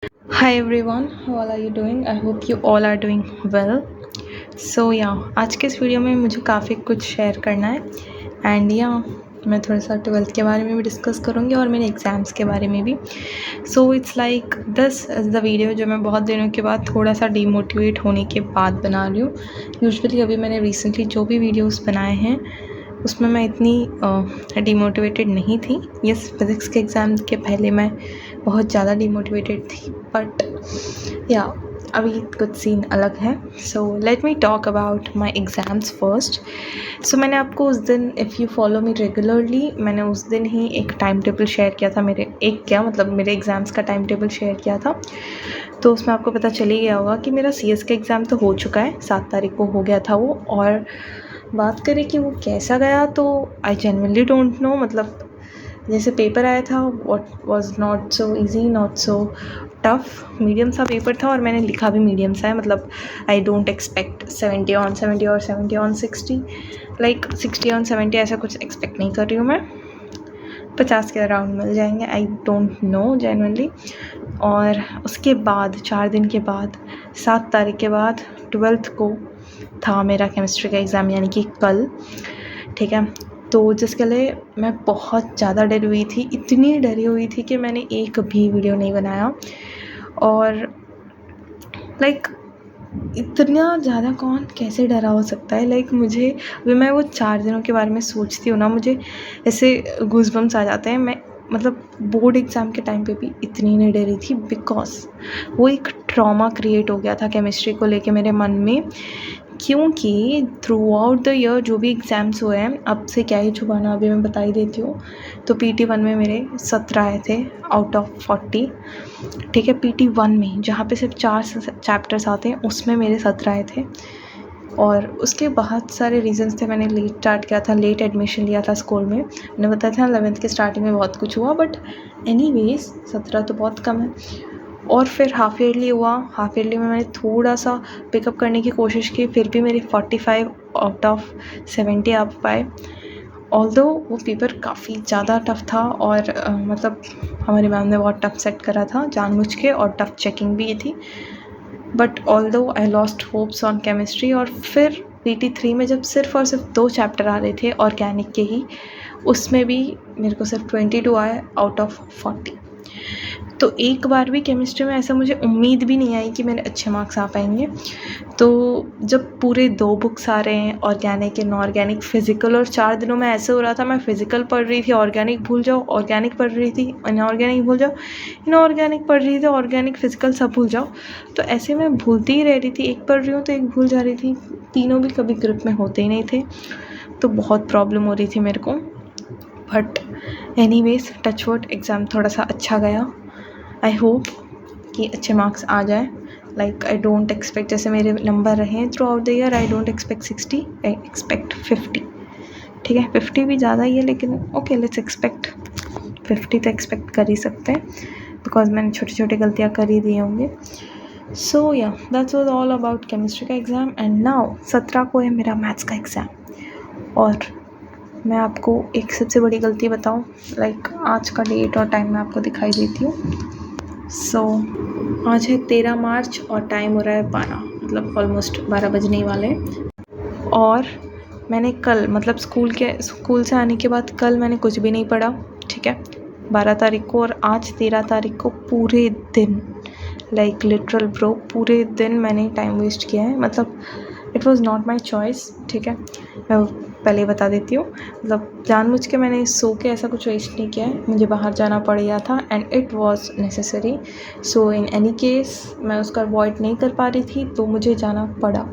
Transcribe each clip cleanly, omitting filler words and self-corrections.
Hi everyone, how all are you doing? I hope you all are doing well. So आज के इस video में मुझे काफ़ी कुछ शेयर करना है एंड मैं थोड़ा सा 12th के बारे में भी डिस्कस करूँगी और मेरे एग्ज़ाम्स के बारे में भी. So it's like this is the video जो मैं बहुत दिनों के बाद थोड़ा सा डीमोटिवेट होने के बाद बना रही हूँ. यूजुअली अभी मैंने रिसेंटली जो भी वीडियोस बनाए हैं उसमें मैं इतनी डीमोटिवेटेड नहीं थी. यस, फिज़िक्स के एग्ज़ाम के पहले मैं बहुत ज़्यादा डीमोटिवेटेड थी, बट अभी कुछ सीन अलग है. So let me talk about my exams first. So मैंने आपको उस दिन, if you follow me regularly, मैंने उस दिन ही एक टाइम टेबल शेयर किया था. मेरे एग्ज़ाम्स का टाइम टेबल शेयर किया था. तो उसमें आपको पता चल ही गया होगा कि मेरा CS का एग्ज़ाम तो हो चुका है, 7 तारीख को हो गया था वो. और बात करें कि वो कैसा गया, तो आई जेन्युइनली डोंट नो. मतलब जैसे पेपर आया था, what was not so easy, not so tough, medium सा पेपर था और मैंने लिखा भी मीडियम सा है. मतलब आई डोंट एक्सपेक्ट 70 ऑन 70 और 70 ऑन 60, लाइक 60 ऑन 70 ऐसा कुछ एक्सपेक्ट नहीं कर रही हूँ मैं. 50 के अराउंड मिल जाएंगे, आई डोंट नो जेन्युइनली. और उसके बाद 4 दिन के बाद 7 तारीख के बाद 12th को था मेरा केमिस्ट्री का एग्ज़ाम, यानी कि कल. ठीक है, तो जिसके लिए मैं बहुत ज़्यादा डरी हुई थी. इतनी डरी हुई थी कि मैंने एक भी वीडियो नहीं बनाया. और लाइक इतना ज़्यादा कौन कैसे डरा हो सकता है. लाइक मुझे अभी मैं वो 4 दिनों के बारे में सोचती हूँ ना, मुझे ऐसे गूज़बम्स आ जाते हैं. मैं मतलब बोर्ड एग्ज़ाम के टाइम पे भी इतनी नहीं डरी थी, बिकॉज वो एक ट्रॉमा क्रिएट हो गया था केमिस्ट्री को लेके मेरे मन में. क्योंकि थ्रू आउट द ईयर जो भी एग्ज़ाम्स हुए हैं, अब से क्या ही छुपाना, अभी मैं बता ही देती हूँ. तो PT1 में मेरे 17 आए थे आउट ऑफ 40. ठीक है, PT1 में जहाँ पे सिर्फ 4 चैप्टर्स आते हैं उसमें मेरे 17 आए थे. और उसके बहुत सारे रीजंस थे. मैंने लेट स्टार्ट किया था, लेट एडमिशन लिया था स्कूल में. मैंने बताया था 11th के स्टार्टिंग में बहुत कुछ हुआ, बट एनीवेज 17 तो बहुत कम है. और फिर हाफ़ ईयरली हुआ. हाफ़ ईयरली में मैंने थोड़ा सा पिकअप करने की कोशिश की, फिर भी मेरे 45 आउट ऑफ 70 आ पाए. ऑल्दो वो पेपर काफ़ी ज़्यादा टफ़ था और मतलब हमारी मैम ने बहुत टफ़ सेट करा था जानबूझ के, और टफ़ चेकिंग भी थी. But although I lost hopes on chemistry. और फिर PT3 में जब सिर्फ और सिर्फ 2 चैप्टर आ रहे थे ऑर्गेनिक के ही, उसमें भी मेरे को सिर्फ 22 आए आउट ऑफ 40. तो एक बार भी केमिस्ट्री में ऐसा मुझे उम्मीद भी नहीं आई कि मेरे अच्छे मार्क्स आ पाएंगे. तो जब पूरे 2 बुक्स आ रहे हैं, ऑर्गेनिक इनऑर्गेनिक फिज़िकल, और 4 दिनों में ऐसे हो रहा था मैं फिज़िकल पढ़ रही थी, ऑर्गेनिक भूल जाओ, ऑर्गेनिक पढ़ रही थी, इनऑर्गेनिक भूल जाओ, इनऑर्गेनिक पढ़ रही थी, ऑर्गेनिक फिज़िकल सब भूल जाओ. तो ऐसे मैं भूलती ही रह रही थी. एक पढ़ रही हूँ तो एक भूल जा रही थी. तीनों भी कभी ग्रुप में होते ही नहीं थे. तो बहुत प्रॉब्लम हो रही थी मेरे को. बट एनीवेज टचवुड एग्ज़ाम थोड़ा सा अच्छा गया. आई होप कि अच्छे मार्क्स आ जाए. लाइक आई डोंट एक्सपेक्ट, जैसे मेरे नंबर रहे हैं through out the year, I don't expect 60, I expect 50. ठीक है, 50 भी ज़्यादा ही है, लेकिन ओके लेट्स एक्सपेक्ट 50 तो एक्सपेक्ट कर ही सकते हैं, बिकॉज मैंने छोटी छोटी गलतियाँ कर ही दिए होंगे. So that's was all about chemistry का एग्ज़ाम. एंड नाउ 17 को है मेरा मैथ्स का एग्ज़ाम. और मैं आपको एक सबसे बड़ी गलती बताऊँ, लाइक आज का डेट और टाइम मैं आपको दिखाई देती हूँ. सो आज है 13 मार्च और टाइम हो रहा है 12, मतलब ऑलमोस्ट 12 बजने ही वाले. और मैंने कल, मतलब स्कूल से आने के बाद कल मैंने कुछ भी नहीं पढ़ा. ठीक है, 12 तारीख को, और आज 13 तारीख को पूरे दिन, लाइक लिटरल ब्रो, पूरे दिन मैंने टाइम वेस्ट किया है. मतलब it was not my choice. ठीक है, मैं पहले बता देती हूँ. मतलब जानबूझ के मैंने सो के ऐसा कुछ वेस्ट नहीं किया है. मुझे बाहर जाना पड़ गया था and it was necessary. So in any case मैं उसका अवॉइड नहीं कर पा रही थी, तो मुझे जाना पड़ा.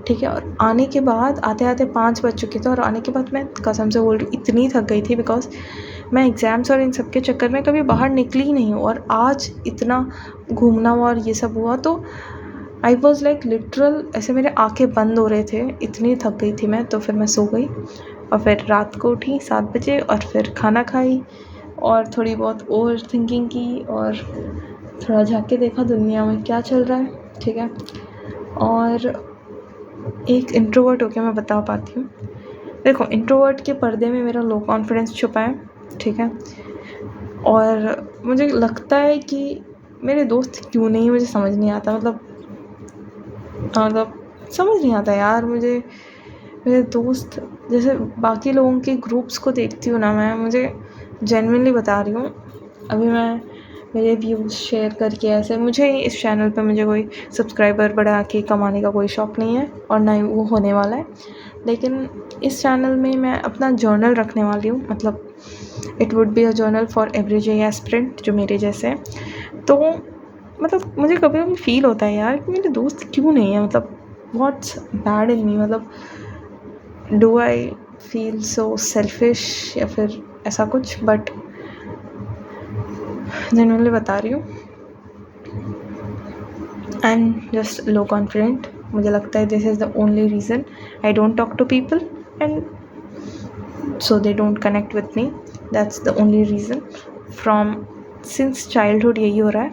ठीक है, और आने के बाद आते आते 5 बज चुके थे. और आने के बाद मैं कसम से बोल रही इतनी थक गई थी, बिकॉज मैं एग्ज़ाम्स और इन सब के चक्कर में कभी बाहर निकली ही नहीं हूँ. और आज इतना घूमना हुआ और ये सब हुआ, तो आई वॉज़ लाइक लिटरल ऐसे मेरे आँखें बंद हो रहे थे, इतनी थक गई थी मैं. तो फिर मैं सो गई और फिर रात को उठी 7 बजे और फिर खाना खाई और थोड़ी बहुत ओवर थिंकिंग की और थोड़ा झाँक के देखा दुनिया में क्या चल रहा है. ठीक है, और एक इंट्रोवर्ट होकर मैं बता पाती हूँ. देखो, इंट्रोवर्ट के पर्दे में मेरा लो कॉन्फिडेंस छुपा है. ठीक है, और मुझे लगता है कि मेरे दोस्त क्यों नहीं, मुझे समझ नहीं आता। मतलब समझ नहीं आता यार मुझे। मेरे दोस्त जैसे बाकी लोगों के ग्रुप्स को देखती हूँ ना मैं, मुझे जेन्युइनली बता रही हूँ, अभी मैं मेरे व्यूज़ शेयर करके ऐसे, मुझे इस चैनल पे मुझे कोई सब्सक्राइबर बढ़ा के कमाने का कोई शौक़ नहीं है और ना ही वो होने वाला है। लेकिन इस चैनल में मैं अपना जर्नल रखने वाली हूँ। मतलब it would be a journal for every J aspirant जो मेरे जैसे हैं। तो मतलब मुझे कभी कभी फील होता है यार कि मेरे दोस्त क्यों नहीं है। मतलब व्हाट्स बैड इन मी। मतलब do I feel so selfish या फिर ऐसा कुछ। बट जेन्युइनली बता रही हूँ, I am just low confident. मुझे लगता है this is the only reason I don't talk to people and so they don't connect with me. That's the only reason. From since childhood यही हो रहा है।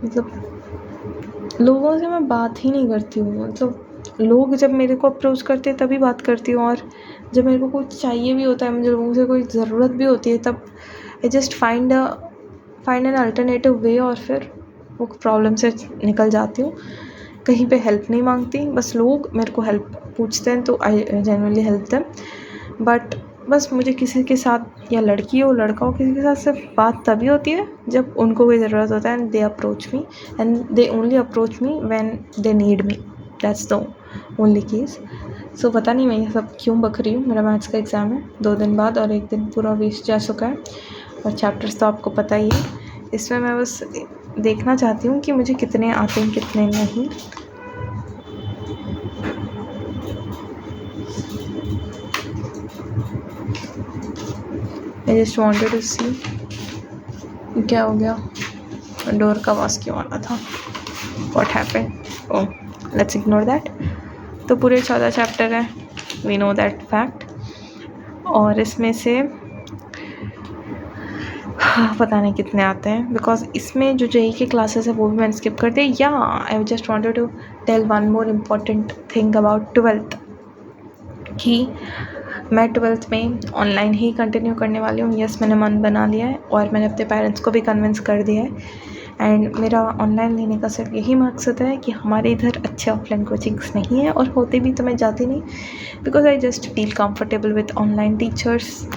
मतलब लोगों से मैं बात ही नहीं करती हूँ। मतलब लोग जब मेरे को अप्रोच करते हैं तभी बात करती हूँ, और जब मेरे को कुछ चाहिए भी होता है, मुझे लोगों से कोई ज़रूरत भी होती है, तब I just find an alternative वे और फिर वो प्रॉब्लम से निकल जाती हूँ। कहीं पे हेल्प नहीं मांगती, बस लोग मेरे को हेल्प पूछते हैं तो I genuinely help them. But बस मुझे किसी के साथ, या लड़की हो लड़का हो, किसी के साथ सिर्फ बात तभी होती है जब उनको कोई ज़रूरत होता है, and they approach me, and they only approach me when they need me. That's the only case. So पता नहीं मैं ये सब क्यों बक रही हूँ। मेरा मैथ्स का एग्ज़ाम है 2 दिन बाद, और 1 दिन पूरा वेस्ट जा चुका है, और चैप्टर्स तो आपको पता ही है। इसमें मैं बस देखना चाहती हूँ कि मुझे कितने आते हैं कितने नहीं। I just wanted to see क्या हो गया, डोर का आवाज़ क्यों आ रहा था, what happened? Oh, let's ignore that. तो पूरे 14 चैप्टर हैं, we know that fact. और इसमें से पता नहीं कितने आते हैं, बिकॉज इसमें जो जेई के क्लासेस है वो भी मैंने स्किप कर दिया। या I just wanted to tell one more important thing about 12th कि मैं 12th में ऑनलाइन ही कंटिन्यू करने वाली हूँ। यस, मैंने मन बना लिया है और मैंने अपने पेरेंट्स को भी कन्विंस कर दिया है। एंड मेरा ऑनलाइन लेने का सिर्फ यही मकसद है कि हमारे इधर अच्छे ऑफलाइन कोचिंग्स नहीं है, और होते भी तो मैं जाती नहीं, because I just feel comfortable with online teachers.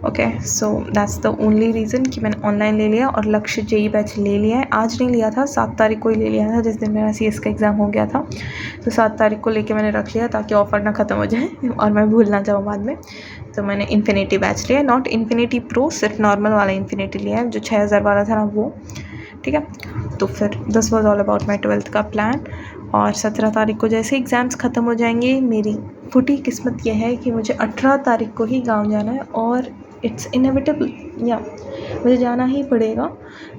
Okay, so that's the only reason कि मैंने ऑनलाइन ले लिया। और लक्ष्य जेई बैच ले लिया है, आज नहीं लिया था, 7 तारीख को ही ले लिया था, जिस दिन मेरा CS का एग्ज़ाम हो गया था। तो 7 तारीख को लेके मैंने रख लिया ताकि ऑफ़र ना ख़त्म हो जाए और मैं भूल ना जाऊँ बाद में। तो मैंने इन्फिनिटी बैच लिया, नॉट इन्फिनिटी प्रो, सिर्फ नॉर्मल वाला इन्फिनिटी लिया है, जो 6000 वाला था ना वो। ठीक है, तो फिर this was all about my 12th का प्लान। और 17 तारीख को जैसे एग्ज़ाम्स ख़त्म हो जाएंगे, मेरी फूटी किस्मत यह है कि मुझे 18 तारीख को ही गाँव जाना है, और इट्स इनएविटेबल, या मुझे जाना ही पड़ेगा,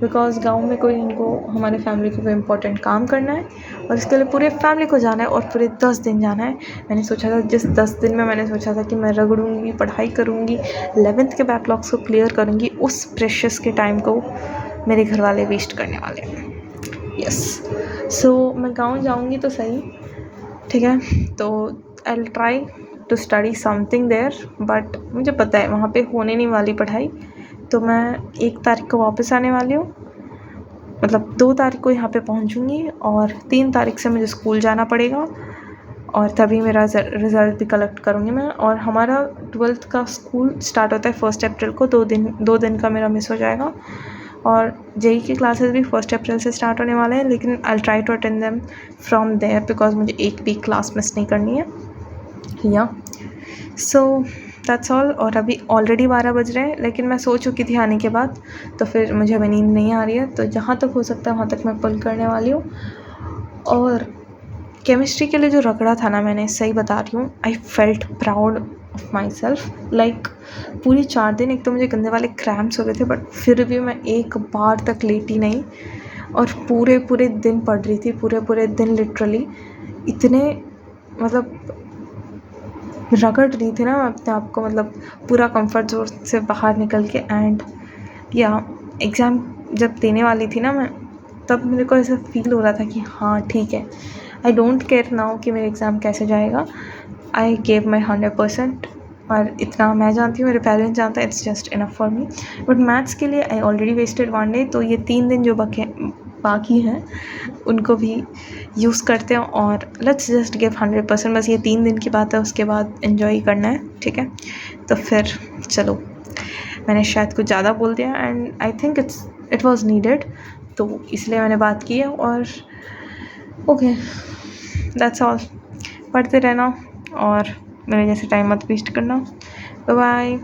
बिकॉज़ गांव में कोई इनको हमारे फैमिली को कोई इम्पोर्टेंट काम करना है, और इसके लिए पूरे फैमिली को जाना है, और पूरे 10 दिन जाना है। मैंने सोचा था जिस 10 दिन में मैंने सोचा था कि मैं रगड़ूंगी, पढ़ाई करूँगी, 11th के बैकलॉग्स को क्लियर करूँगी, उस प्रेशियस के टाइम को मेरे घर वाले वेस्ट करने वाले हैं। यस, सो मैं गाँव जाऊँगी तो सही, ठीक है, तो I will try to study something there, but मुझे पता है वहाँ पे होने नहीं वाली पढ़ाई। तो मैं 1 तारीख को वापस आने वाली हूँ, मतलब 2 तारीख को यहाँ पे पहुँचूँगी, और 3 तारीख से मुझे स्कूल जाना पड़ेगा, और तभी मेरा रिज़ल्ट भी कलेक्ट करूँगी मैं। और हमारा 12th का स्कूल स्टार्ट होता है 1 अप्रैल को, 2 दिन का मेरा मिस हो जाएगा। और जेई की क्लासेस भी 1 अप्रैल से स्टार्ट होने वाले हैं, लेकिन I try to attend them from there, because मुझे एक भी क्लास मिस नहीं करनी है। या सो दैट्स ऑल। और अभी ऑलरेडी 12 बज रहे हैं, लेकिन मैं सो चुकी थी आने के बाद, तो फिर मुझे अभी नींद नहीं आ रही है, तो जहाँ तक हो सकता है वहाँ तक मैं पुल करने वाली हूँ। और केमिस्ट्री के लिए जो रगड़ा था ना मैंने, सही बता रही हूँ, I felt proud of my self. Like पूरी 4 दिन, एक तो मुझे गंदे वाले क्रैम्प्स हो गए थे, बट फिर भी मैं एक बार तक लेटी नहीं, और पूरे दिन पढ़ रही थी, पूरे दिन लिटरली इतने मतलब रगड़ रही थी ना मैं अपने आप को, मतलब पूरा कंफर्ट जोन से बाहर निकल के। एंड या एग्ज़ाम जब देने वाली थी ना मैं, तब मेरे को ऐसा फील हो रहा था कि हाँ ठीक है, आई डोंट केयर नाउ कि मेरा एग्ज़ाम कैसे जाएगा, आई गेव माई 100%। और इतना मैं जानती हूँ, मेरे पेरेंट्स जानते हैं, it's just enough for me. But maths के लिए आई ऑलरेडी वेस्टेड 1 डे, तो ये 3 दिन जो बाकी हैं उनको भी यूज़ करते हैं और लेट्स जस्ट गिव 100%। बस ये 3 दिन की बात है, उसके बाद एंजॉय करना है, ठीक है। तो फिर चलो, मैंने शायद कुछ ज़्यादा बोल दिया and I think it was needed, तो इसलिए मैंने बात की है। और ओके, दैट्स ऑल। पढ़ते रहना और मेरे जैसे टाइम मत वेस्ट करना। Bye bye.